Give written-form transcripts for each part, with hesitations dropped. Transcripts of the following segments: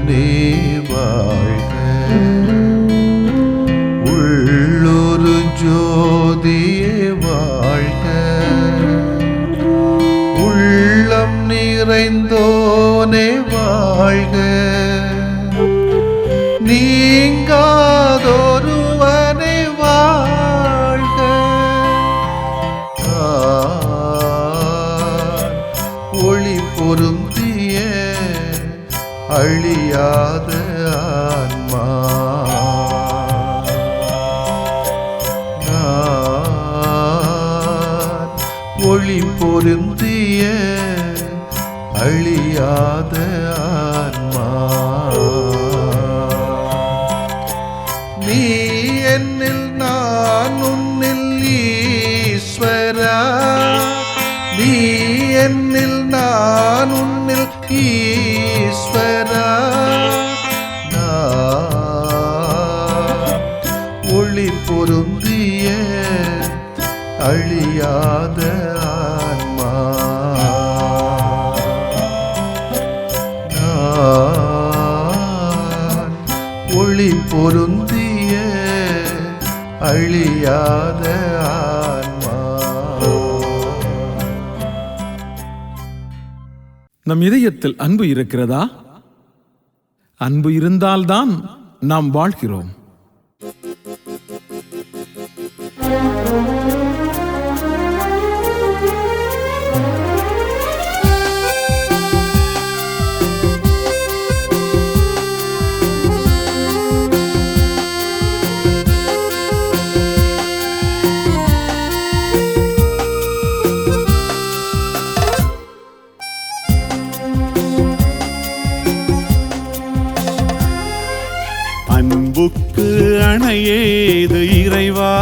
நீ வாழ்க. உள்ளொரு ஜோதியே வாழ்க. உள்ளம் நிறைந்தோனே வாழ்க. நீங்காதொருவனை வாழ்க. ஒளி பொருந்திய அழியாத ஆன்மா. ஒளி பொருந்திய அழியாத ஆன்மா. நீ என்னில் நான் உன்னில் ஈஸ்வரா. நீ என்னில் நான் உன்னில் ஈஸ்வரா. ஒளி பொருந்திய அழியாத ஆன்மா. ஒளி பொருந்திய அழியாத ஆன்மா. நம் இதயத்தில் அன்பு இருக்கிறதா? அன்பு இருந்தால்தான் நாம் வாழ்கிறோம். அன்புக்கு அணையேது இறைவா.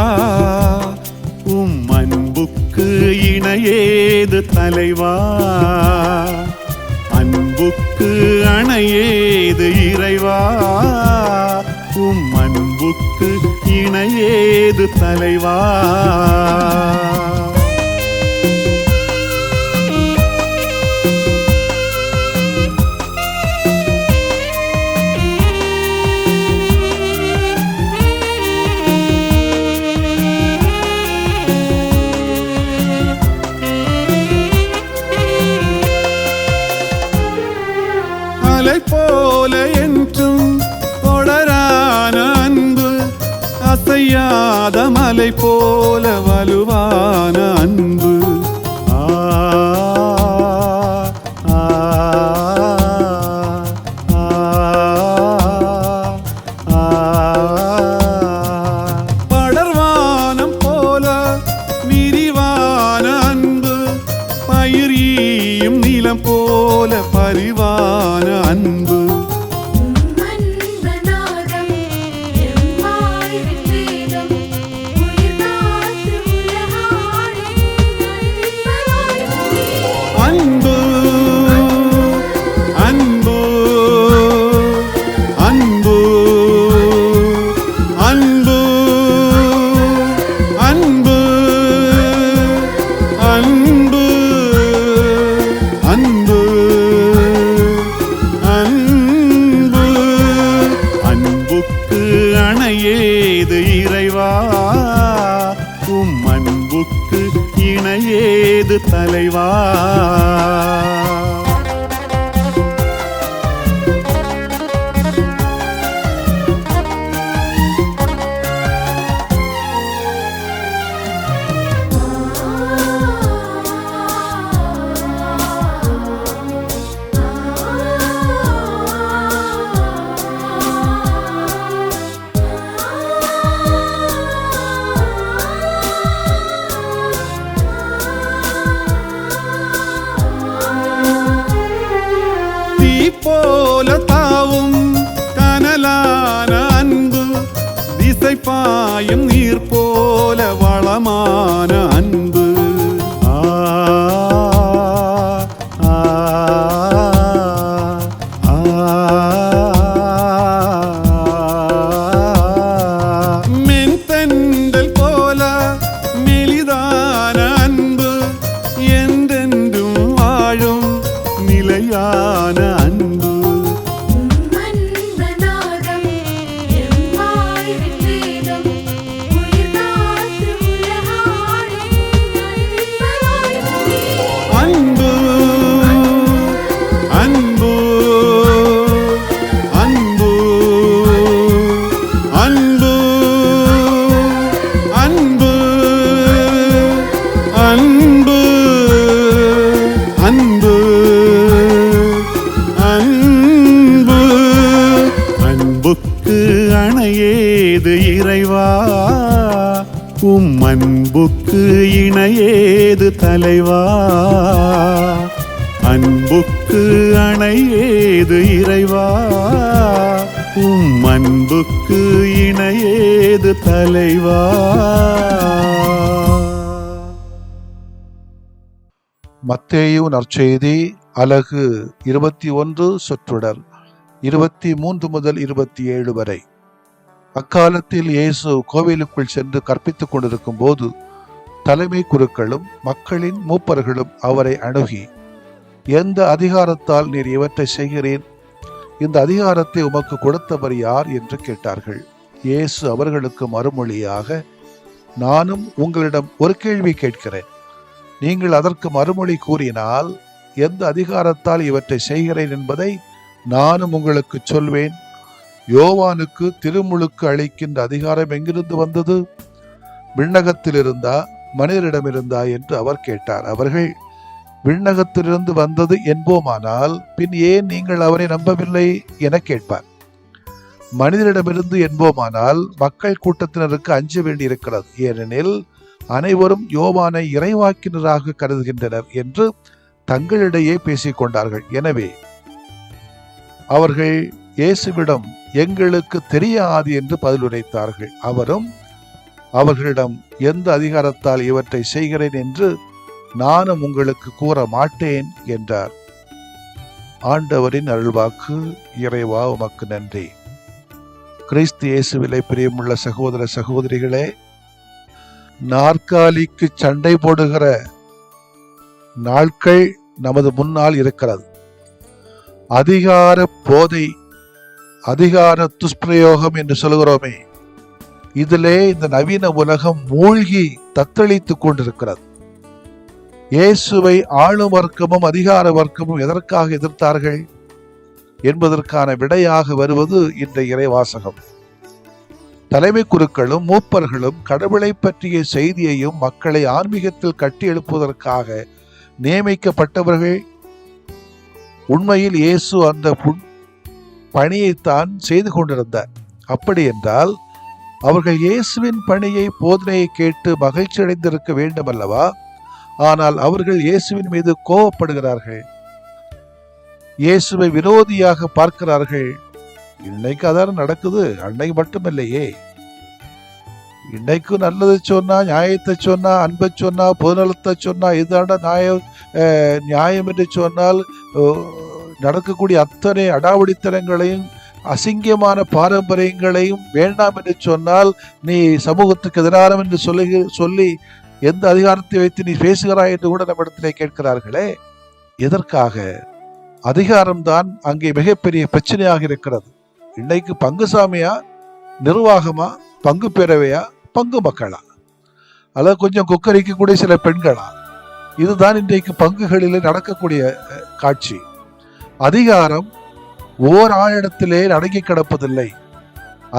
அன்புக்கு இணையேது தலைவா. அன்புக்கு அணையேது இறைவா. அன்புக்கு இணையேது தலைவா. மலை போல என்றும் தொடரான அன்பு. அசையாத மலை போல வலுவான அன்பு. படர்வானம் போல விரிவான அன்பு. பயிரியும் நிலம் போல பரிவான அன்பு. அன்பு அன்பு அன்பு அன்பு அன்பு அன்பு அன்பு அன்பு. அன்புக்கு அணையேது இறைவா. அன்புக்கு இணையேது தலைவா. அணையேது இறைவா, அன்புக்கு இணையேது தலைவா. அன்புக்கு அணையேது இறைவா, அன்புக்கு இணையேது தலைவா. மத்தேயு நற்செய்தி அலகு 21 சொற்றொடர் 23 முதல் 27 வரை. அக்காலத்தில் இயேசு கோவிலுக்குள் சென்று கற்பித்துக் கொண்டிருக்கும் போது தலைமை குருக்களும் மக்களின் மூப்பர்களும் அவரை அணுகி, எந்த அதிகாரத்தால் நீர் இவற்றை செய்கிறேன்? இந்த அதிகாரத்தை உமக்கு கொடுத்தவர் யார் என்று கேட்டார்கள். இயேசு அவர்களுக்கு மறுமொழியாக, நானும் உங்களிடம் ஒரு கேள்வி கேட்கிறேன். நீங்கள் அதற்கு மறுமொழி கூறினால் எந்த அதிகாரத்தால் இவற்றை செய்கிறேன் என்பதை நானும் உங்களுக்கு சொல்வேன். யோவானுக்கு திருமுழுக்கு அளிக்கின்ற அதிகாரம் எங்கிருந்து வந்தது? விண்ணகத்தில் இருந்தா மனிதரிடமிருந்தா என்று அவர் கேட்டார். அவர்கள், விண்ணகத்திலிருந்து வந்தது என்போமானால் பின் ஏன் நீங்கள் அவரை நம்பவில்லை என கேட்பார். மனிதரிடமிருந்து என்போமானால் மக்கள் கூட்டத்தினருக்கு அஞ்ச வேண்டியிருக்கிறது, ஏனெனில் அனைவரும் யோவானை இறைவாக்கினராக கருதுகின்றனர் என்று தங்களிடையே பேசிக்கொண்டார்கள். எனவே அவர்கள் இயேசுவிடம், எங்களுக்கு தெரியாது என்று பதிலுரைத்தார்கள். அவரும் அவர்களிடம், எந்த அதிகாரத்தால் இவற்றை செய்கிறேன் என்று நானும் உங்களுக்கு கூற மாட்டேன் என்றார். ஆண்டவரின் அருள்வாக்கு. இறைவா உமக்கு நன்றி. கிறிஸ்து இயேசுவிலே பிரியமுள்ள சகோதர சகோதரிகளே, நாற்காலிக்கு சண்டை போடுகிற நாட்கள் நமது முன்னால் இருக்கிறது. அதிகார போதை, அதிகார துஷ்பிரயோகம் என்று சொல்கிறோமே, இதிலே இந்த நவீன உலகம் மூழ்கி தத்தளித்துக் கொண்டிருக்கிறது. இயேசுவை ஆளும் வர்க்கமும் அதிகார வர்க்கமும் எதற்காக எதிர்த்தார்கள் என்பதற்கான விடையாக வருவது இன்றைய இறைவாசகம். தலைமை குருக்களும் மூப்பர்களும் கடவுளை பற்றிய செய்தியையும் மக்களை ஆன்மீகத்தில் கட்டி எழுப்புவதற்காக நியமிக்கப்பட்டவர்கள். உண்மையில் இயேசு அந்த பணியைத்தான் செய்து கொண்டிருந்தார். அப்படி என்றால் அவர்கள் இயேசுவின் பணியை, போதனையை கேட்டு மகிழ்ச்சி அடைந்திருக்க வேண்டும் அல்லவா? ஆனால் அவர்கள் இயேசுவின் மீது கோபப்படுகிறார்கள், இயேசுவை விரோதியாக பார்க்கிறார்கள். இன்னைக்கு அதான் நடக்குது, அன்னைக்கு மட்டுமில்லையே. இன்னைக்கு நல்லது சொன்னா, நியாயத்தை சொன்னா, அன்பை சொன்னா, பொதுநலத்தை சொன்னா, இதாண்ட நியாயம் என்று சொன்னால் நடக்கக்கூடிய அத்தனை அடாவடித்தனங்களையும் அசிங்கமான பாரம்பரியங்களையும் வேண்டாம் என்று சொன்னால் நீ சமூகத்துக்கு எதிரான என்று சொல்லி எந்த அதிகாரத்தை வைத்து நீ பேசுகிறாய் என்று கூட நம்மிடத்திலே கேட்கிறார்களே. எதற்காக? அதிகாரம்தான் அங்கே மிகப்பெரிய பிரச்சனையாக இருக்கிறது. இன்னைக்கு பங்குசாமியா, நிர்வாகமா, பங்கு பேரவையா, பங்கு மக்களா, அல்லது கொஞ்சம் கொக்கரிக்கக்கூடிய சில பெண்களா? இதுதான் இன்றைக்கு பங்குகளில் நடக்கக்கூடிய காட்சி. அதிகாரம் ஓர் ஆழிடத்திலே அடங்கி கிடப்பதில்லை.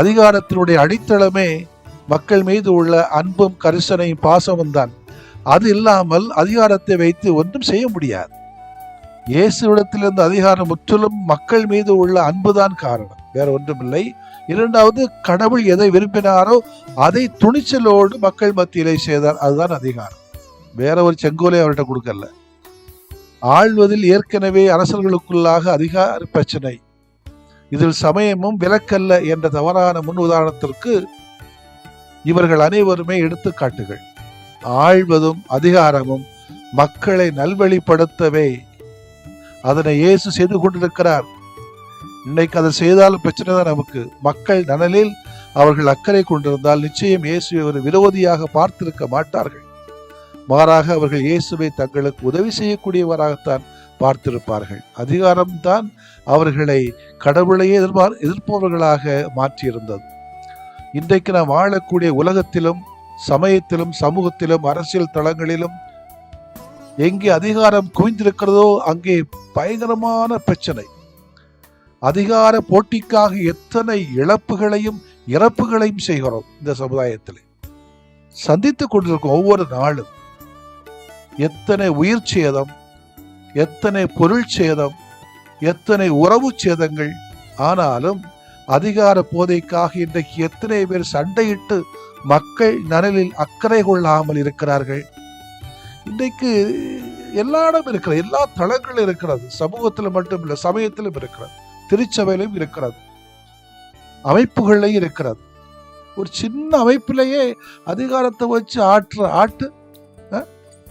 அதிகாரத்தினுடைய அடித்தளமே மக்கள் மீது உள்ள அன்பும் கரிசனையும் பாசமும் தான். அது இல்லாமல் அதிகாரத்தை வைத்து ஒன்றும் செய்ய முடியாது. இயேசுவிடத்திலிருந்து அதிகாரம் முற்றிலும் மக்கள் மீது உள்ள அன்புதான் காரணம், வேற ஒன்றுமில்லை. இரண்டாவது, கடவுள் எதை விரும்பினாரோ அதை துணிச்சலோடு மக்கள் மத்தியிலே செய்தார், அதுதான் அதிகாரம். வேற ஒரு செங்கோலை அவர்கிட்ட கொடுக்கல. ஆள்வதில் ஏற்கனவே அரசர்களுக்குள்ளாக அதிகார பிரச்சனை, இதில் சமயமும் விலக்கல்ல என்ற தவறான முன் உதாரணத்திற்கு இவர்கள் அனைவருமே எடுத்துக்காட்டுகள். ஆள்வதும் அதிகாரமும் மக்களை நல்வழிப்படுத்தவே அதனை இயேசு செய்து கொண்டிருக்கிறார். இன்னைக்கு அதை செய்தாலும் பிரச்சனை தான் நமக்கு. மக்கள் நலனில் அவர்கள் அக்கறை கொண்டிருந்தால் நிச்சயம் இயேசுவை ஒரு விரோதியாக பார்த்திருக்க மாட்டார்கள். மாறாக அவர்கள் இயேசுவை தங்களுக்கு உதவி செய்யக்கூடியவராகத்தான் பார்த்திருப்பார்கள். அதிகாரம்தான் அவர்களை கடவுளையே எதிர்ப்பவர்களாக மாற்றியிருந்தது. இன்றைக்கு நாம் வாழக்கூடிய உலகத்திலும், சமயத்திலும், சமூகத்திலும், அரசியல் தளங்களிலும் எங்கே அதிகாரம் குவிந்திருக்கிறதோ அங்கே பயங்கரமான பிரச்சனை. அதிகார போட்டிக்காக எத்தனை இழப்புகளையும் இறப்புகளையும் செய்கிறோம். இந்த சமுதாயத்தில் சந்தித்துக் கொண்டிருக்கும் ஒவ்வொரு நாளும் எத்தனை உயிர் சேதம், எத்தனை பொருள் சேதம், எத்தனை உறவு சேதங்கள். ஆனாலும் அதிகார போதைக்காக இன்றைக்கு எத்தனை பேர் சண்டையிட்டு மக்கள் நலனில் அக்கறை கொள்ளாமல் இருக்கிறார்கள். இன்றைக்கு எல்லா இடம் இருக்கிறது, எல்லா தளங்களும் இருக்கிறது. சமூகத்தில் மட்டுமில்லை, சமயத்திலும் இருக்கிறது, திருச்சபையிலும் இருக்கிறது, அமைப்புகள்லையும் இருக்கிறது. ஒரு சின்ன அமைப்பிலேயே அதிகாரத்தை வச்சு ஆட்டு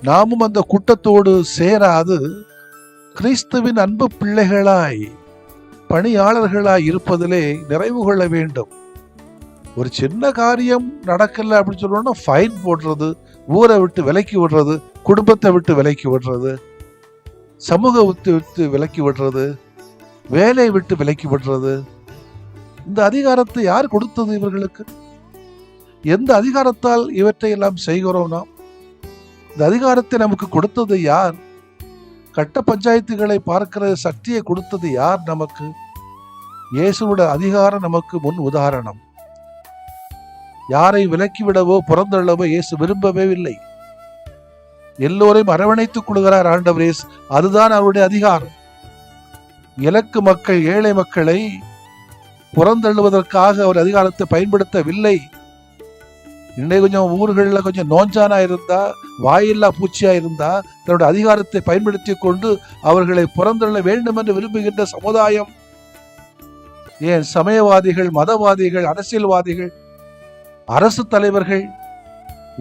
நாமும் அந்த கூட்டத்தோடு சேராது கிறிஸ்துவின் அன்பு பிள்ளைகளாய் பணியாளர்களாய் இருப்பதிலே நிறைவு கொள்ள வேண்டும். ஒரு சின்ன காரியம் நடக்கல அப்படின்னு சொல்லணும்னா ஃபைன் போடுறது, ஊரை விட்டு விலக்கி விடுறது, குடும்பத்தை விட்டு விலக்கி விடுறது, சமூகத்தை விட்டு விலக்கி விடுறது, வேலையை விட்டு விலக்கி விடுறது. இந்த அதிகாரத்தை யார் கொடுத்தது இவர்களுக்கு? எந்த அதிகாரத்தால் இவற்றை எல்லாம் செய்கிறோம் நாம்? இந்த அதிகாரத்தை நமக்கு கொடுத்தது யார்? கட்ட பஞ்சாயத்துகளை பார்க்கிற சக்தியை கொடுத்தது யார் நமக்கு? இயேசுவோட அதிகாரம் நமக்கு முன் உதாரணம். யாரை விலக்கிவிடவோ புறந்தள்ளவோ இயேசு விரும்பவே இல்லை. எல்லோரையும் அரவணைத்துக் கொள்கிறார் ஆண்டவர் இயேசு. அதுதான் அவருடைய அதிகாரம். இலக்கு மக்கள், ஏழை மக்களை புறந்தள்ளுவதற்காக அவர் அதிகாரத்தை பயன்படுத்தவில்லை. இன்னைக்கு கொஞ்சம் ஊர்களில் கொஞ்சம் நோஞ்சானா இருந்தா, வாயில்லா பூச்சியா இருந்தா, தன்னுடைய அதிகாரத்தை பயன்படுத்தி கொண்டு அவர்களை புறந்தள்ள வேண்டும் என்று விரும்புகின்ற சமுதாயம், ஏன் சமயவாதிகள், மதவாதிகள், அரசியல்வாதிகள், அரசு தலைவர்கள்,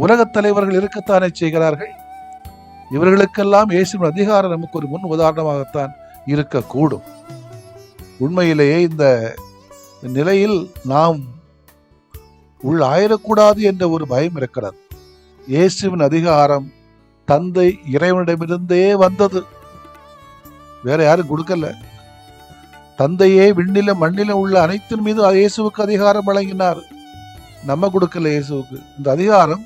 உலகத் தலைவர்கள் இருக்கத்தானே செய்கிறார்கள். இவர்களுக்கெல்லாம் இயேசுவின் அதிகாரம் நமக்கு ஒரு முன் உதாரணமாகத்தான் இருக்கக்கூடும். உண்மையிலேயே இந்த நிலையில் நாம் உள் ஆயிடக்கூடாது என்ற ஒரு பயம் இருக்கிறது. இயேசுவின் அதிகாரம் தந்தை இறைவனிடமிருந்தே வந்தது, வேற யாரும் கொடுக்கல. தந்தையே விண்ணிலும் மண்ணிலும் உள்ள அனைத்தின் மீது இயேசுவுக்கு அதிகாரம் வழங்கினார். நம்ம கொடுக்கல இயேசுவுக்கு. இந்த அதிகாரம்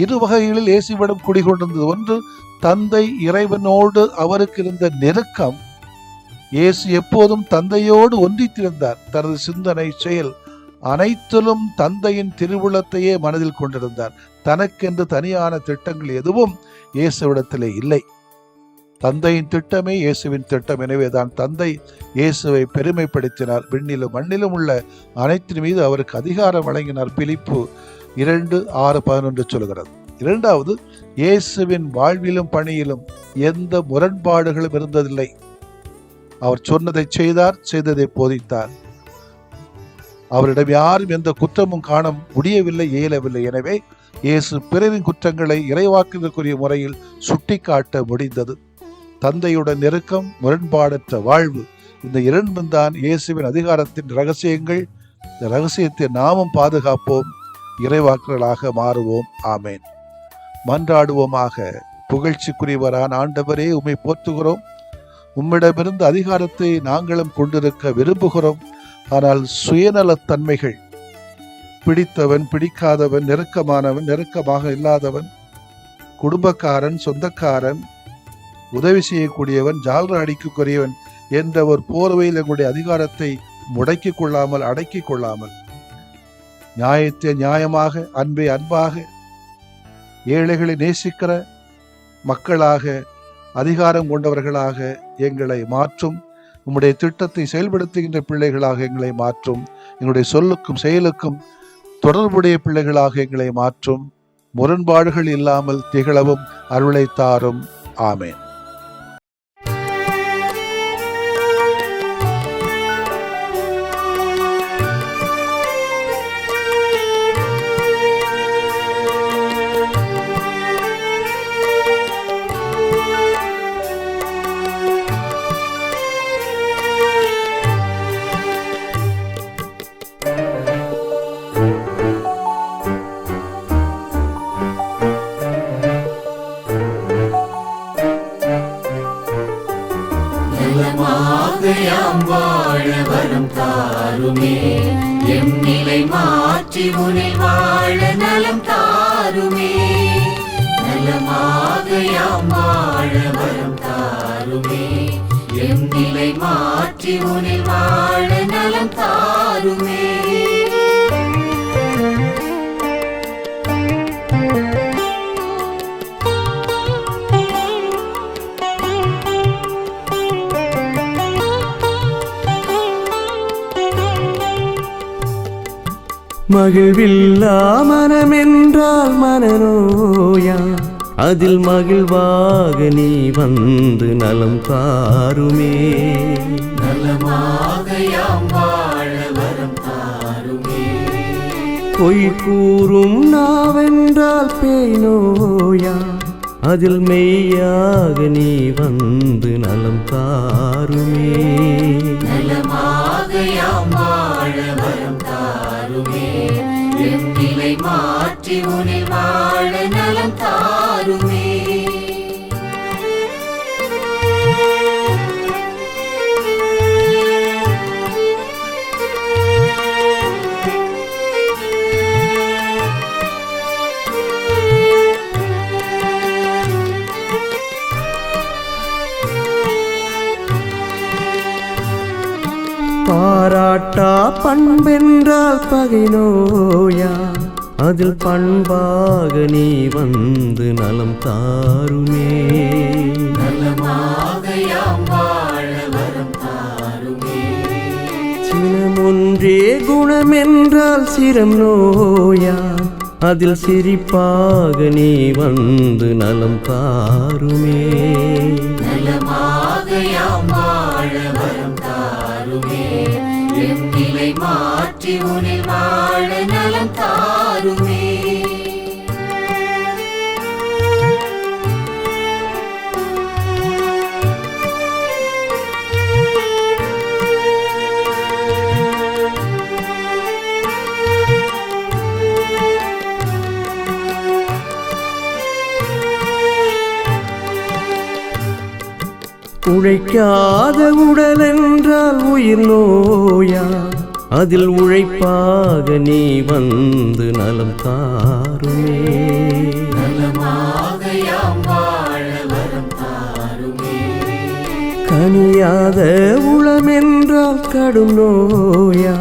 இரு வகைகளில் இயேசுவிடம் குடிகொண்டிருந்தது. ஒன்று, தந்தை இறைவனோடு அவருக்கு இருந்த நெருக்கம். இயேசு எப்போதும் தந்தையோடு ஒன்றித்திருந்தார். தனது சிந்தனை, செயல் அனைத்திலும் தந்தையின் திருவுளத்தையே மனதில் கொண்டிருந்தார். தனக்கென்று தனியான திட்டங்கள் எதுவும் இயேசுவிடத்திலே இல்லை. தந்தையின் திட்டமே இயேசுவின் திட்டம். எனவேதான் தந்தை இயேசுவை பெருமைப்படுத்தினார். விண்ணிலும் மண்ணிலும் உள்ள அனைத்தின் மீது அவருக்கு அதிகாரம் வழங்கினார். பிலிப்பு 2:6-11 சொல்கிறது. இரண்டாவது, இயேசுவின் வாழ்விலும் பணியிலும் எந்த முரண்பாடுகளும் இருந்ததில்லை. அவர் சொன்னதை செய்தார், செய்ததை போதித்தார். அவரிடம் யாரும் எந்த குற்றமும் காண முடியவில்லை, இயலவில்லை. எனவே இயேசு பிறரின் குற்றங்களை இறைவாக்கிற்குரிய முறையில் சுட்டிக்காட்ட முடிந்தது. தந்தையுடன் நெருக்கம், முரண்பாடற்ற வாழ்வு, இந்த இரண்டும் தான் இயேசுவின் அதிகாரத்தின் ரகசியங்கள். இந்த ரகசியத்தை நாமும் பாதுகாப்போம், இறைவாக்குகளாக மாறுவோம். ஆமேன். மன்றாடுவோமாக. புகழ்ச்சிக்குரியவரான ஆண்டவரே, உம்மை போற்றுகிறோம். உம்மிடமிருந்து அதிகாரத்தை நாங்களும் கொண்டிருக்க விரும்புகிறோம். ஆனால் சுயநலத்தன்மைகள், பிடித்தவன், பிடிக்காதவன், நெருக்கமானவன், நெருக்கமாக இல்லாதவன், குடும்பக்காரன், சொந்தக்காரன், உதவி செய்யக்கூடியவன், ஜால்ரா அடிக்கக்கூடியவன் என்ற ஒரு போர்வையில் எங்களுடைய அதிகாரத்தை முடக்கிக் கொள்ளாமல், அடக்கிக் கொள்ளாமல், நியாயத்தை நியாயமாக, அன்பை அன்பாக, ஏழைகளை நேசிக்கிற மக்களாக, அதிகாரம் கொண்டவர்களாக எங்களை மாற்றும். உம்முடைய திட்டத்தை செயல்படுத்துகின்ற பிள்ளைகளாக எங்களை மாற்றும். எங்களுடைய சொல்லுக்கும் செயலுக்கும் தொடர்புடைய பிள்ளைகளாக எங்களை மாற்றும். முரண்பாடுகள் இல்லாமல் திகழவும் அருளை தாரும். ஆமேன். வாழ வரம் தாருமே, எம் நிலை மாற்றி உனில் வாழ நலம் தாருமே. நலமாக யாம் வாழ வரம் தாருமே, எம் நிலை மாற்றி உனில் வாழ நலம் தாருமே. மகிழ்வில்லா மனமென்றால் மனநோயா, அதில் மகிழ்வாக நீ வந்து நலம் தாருமே. நலமாக யாம் வாழ வரம் தாருமே. பொய் கூறும் நாவென்றால் பேய் நோயா, அதில் மெய்யாக நீ வந்து நலம் தாருமே. நலமாக யாம் வாழ வரம் தாருமே. எம் நிலை மாற்றி உனில் வாழ நலம் தாருமே. பாராட்டா பண்பென்றால் பகை நோயா, அதில் பண்பாக நீ வந்து நலம் தாருமே. நலமாக யாம் வாழ வரம் தாருமே. சினமொன்றே குணமென்றால் சிரம் நோயா, அதில் சிரிப்பாக நீ வந்து நலம் தாருமே. நலமாக யாம் வாழ வரம் தாருமே. எம் நிலை மாற்றி உனில் வாழ நலம் தாருமே. உழைக்காத உடல் என்றால் உயிர் நோயா, அதில் உழைப்பாக நீ வந்து நலம் தாருமே. நலமாக யாம் வாழ வரம் தாருமே. கனியாத உளமென்றால் கடும் நோயா,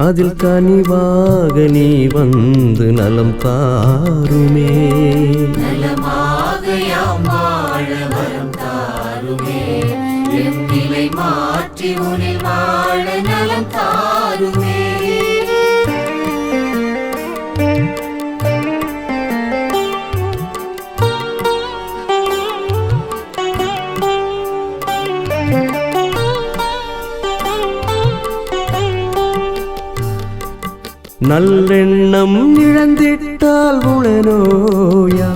அதில் கனிவாக நீ வந்து நலம் தாருமே. நலமாக யாம் வாழ வரம் தாருமே. எம் நிலை மாற்றி உனில் வாழ நலம் தாருமே. நல்லெண்ணம் இழந்திட்டால் உளநோயா,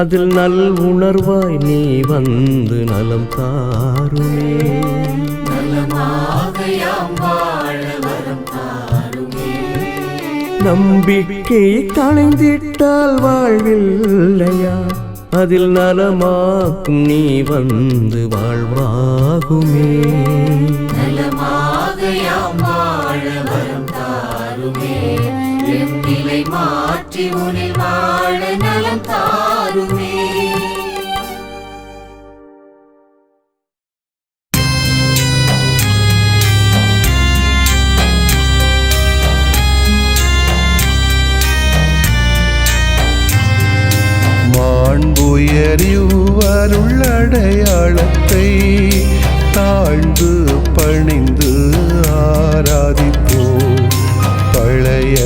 அதில் நல் உணர்வாய் நீ வந்து நலம் தாருமே. நலமாக யாம் வாழ வரம் தாருமே. நம்பிக்கை களைந்திட்டால் வாழ்வில்லையா, அதில் நலமாக்கும் நீ வந்து வாழ்வாகுமே. நலமாக யாம் வாழ வரம் தாருமே. எம் நிலை மாற்றி உனில் வாழ நலம் தாருமே. மாண்புயரிவருள்ளடையாளத்தை தாழ்ந்து பணிந்து ஆராதிப்போம். பழைய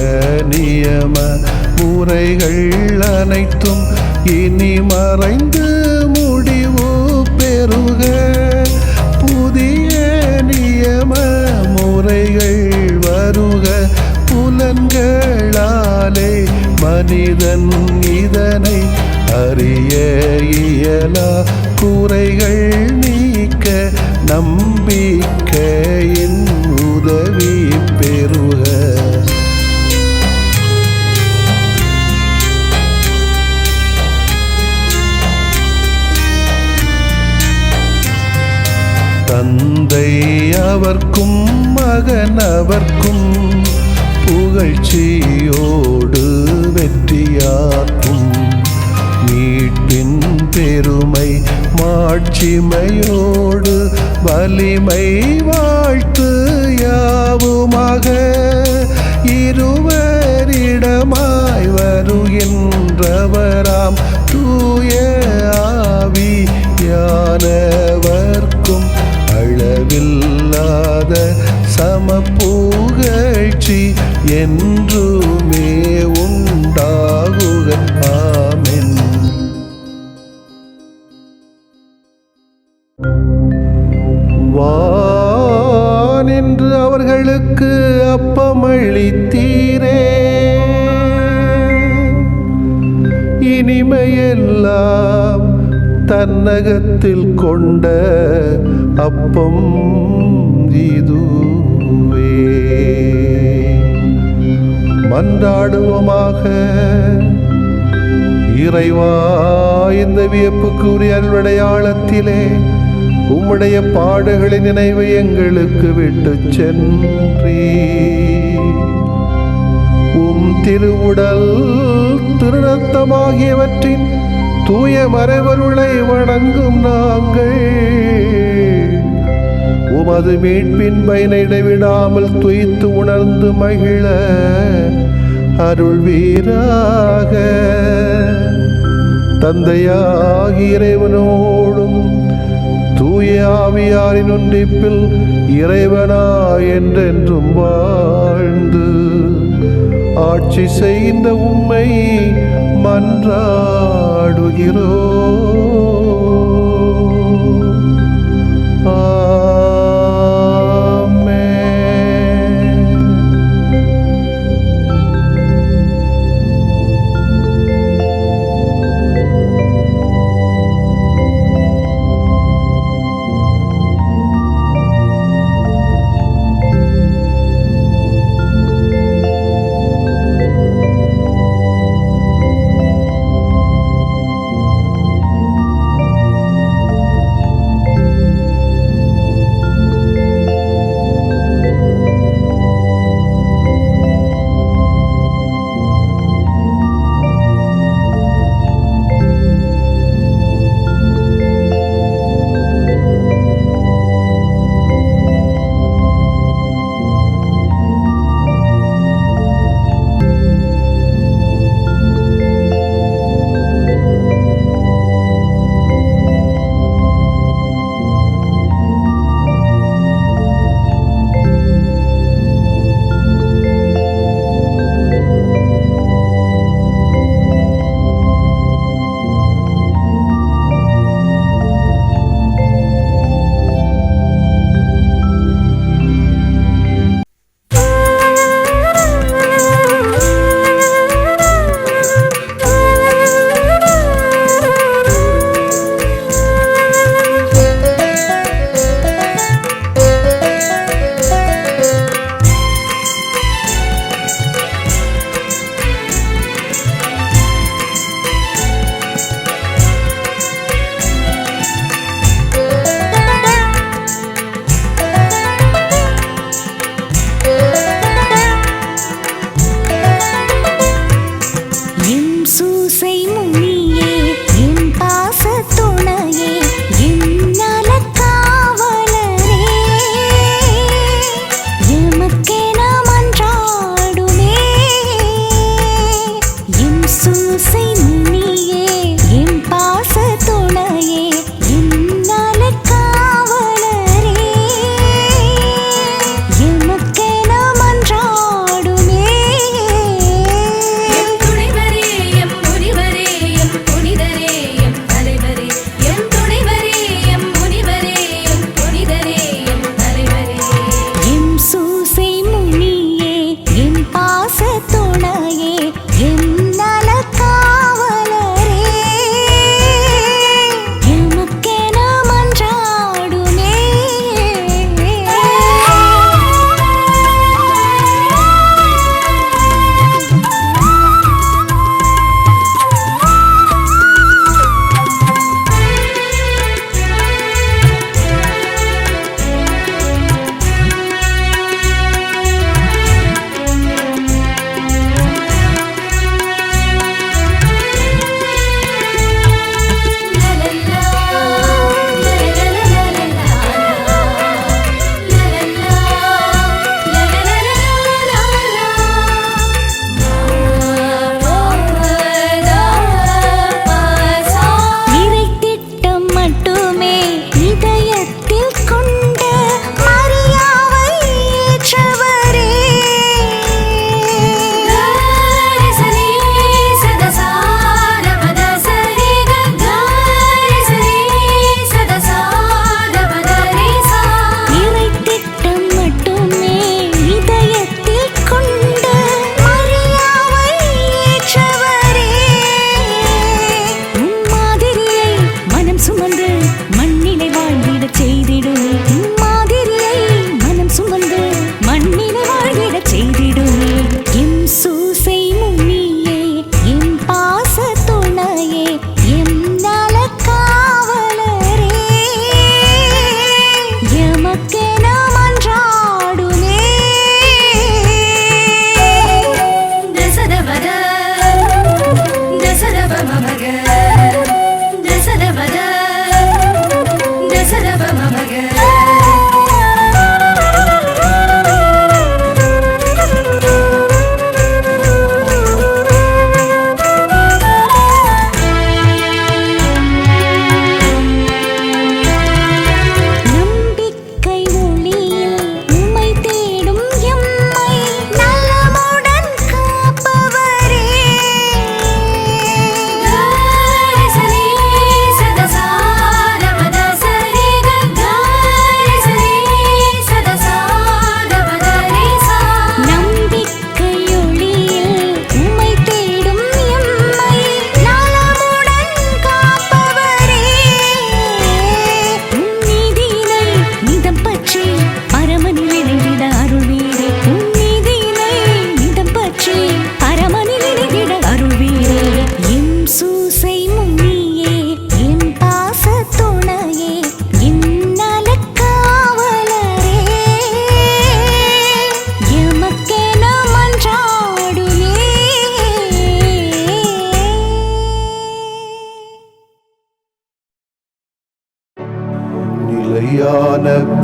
நியம முறைகள் அனைத்தும் இனி மறைந்து முடிவு பெறுக. புதிய நியம முறைகள் வருக. புலன்களாலே மனிதன் இதனை அறிய இயலா. குறைகள் நீக்க நம்பிக்கையின் உதவி பெறுக. தந்தை அவர்க்கும் மகன் அவர்க்கும் புகழ்ச்சியோடு வெற்றியாக்கும். மீட்பின் பெருமை மாட்சிமையோடு வலிமை வாழ்த்து யாவுமாக. இருவரிடமாய் வருகின்றவராம் தூய ஆவியானவர்க்கும் அளவில்லாத சமப்புகழ் மகிழ்ச்சி என்றுமே உண்டாகுக. ஆமென். வானின்று அவர்களுக்கு அப்பமளித்தீரே, இனிமையெல்லாம் தன்னகத்தில் கொண்ட அப்பம் இதுவே. மன்றாடுவோமாக. இறைவா, இந்த வியப்புக்குரிய அருளடையாளத்திலே உம்முடைய பாடுகளின் நினைவை எங்களுக்கு விட்டு சென்றீ. உம் திருவுடல் திருநத்தமாகியவற்றின் தூய மறைபொருளை வணங்கும் நாங்கள் உமது மீட்பின் பயனை இடைவிடாமல் துய்த்து உணர்ந்து மகிழ அருள்வீராக. தந்தையாகிய இறைவனோடும் தூய ஆவியாரின் ஒன்றிப்பில் இறைவனா என்றென்றும் வாழ்ந்து ஆட்சி செய்கின்ற உம்மை மன்றாடுகிறோ.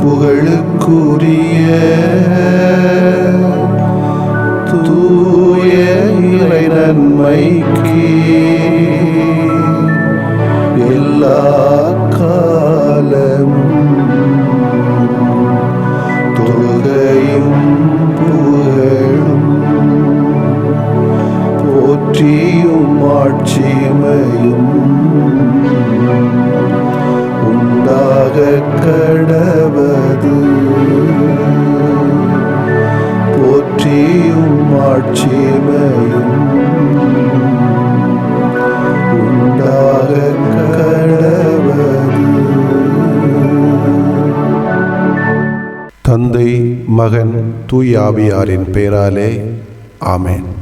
புகழுக்குரிய தூய இறை நன்மைக்கு எல்லா காலமும் தொழுகையும் புகழும் போற்றியும் ஆட்சிமையும் உண்டாக கடவது. போற்றியும் ஆட்சிமையும் உண்டாக கடவது. தந்தை, மகன், தூய ஆவியாரின் பெயராலே ஆமென்.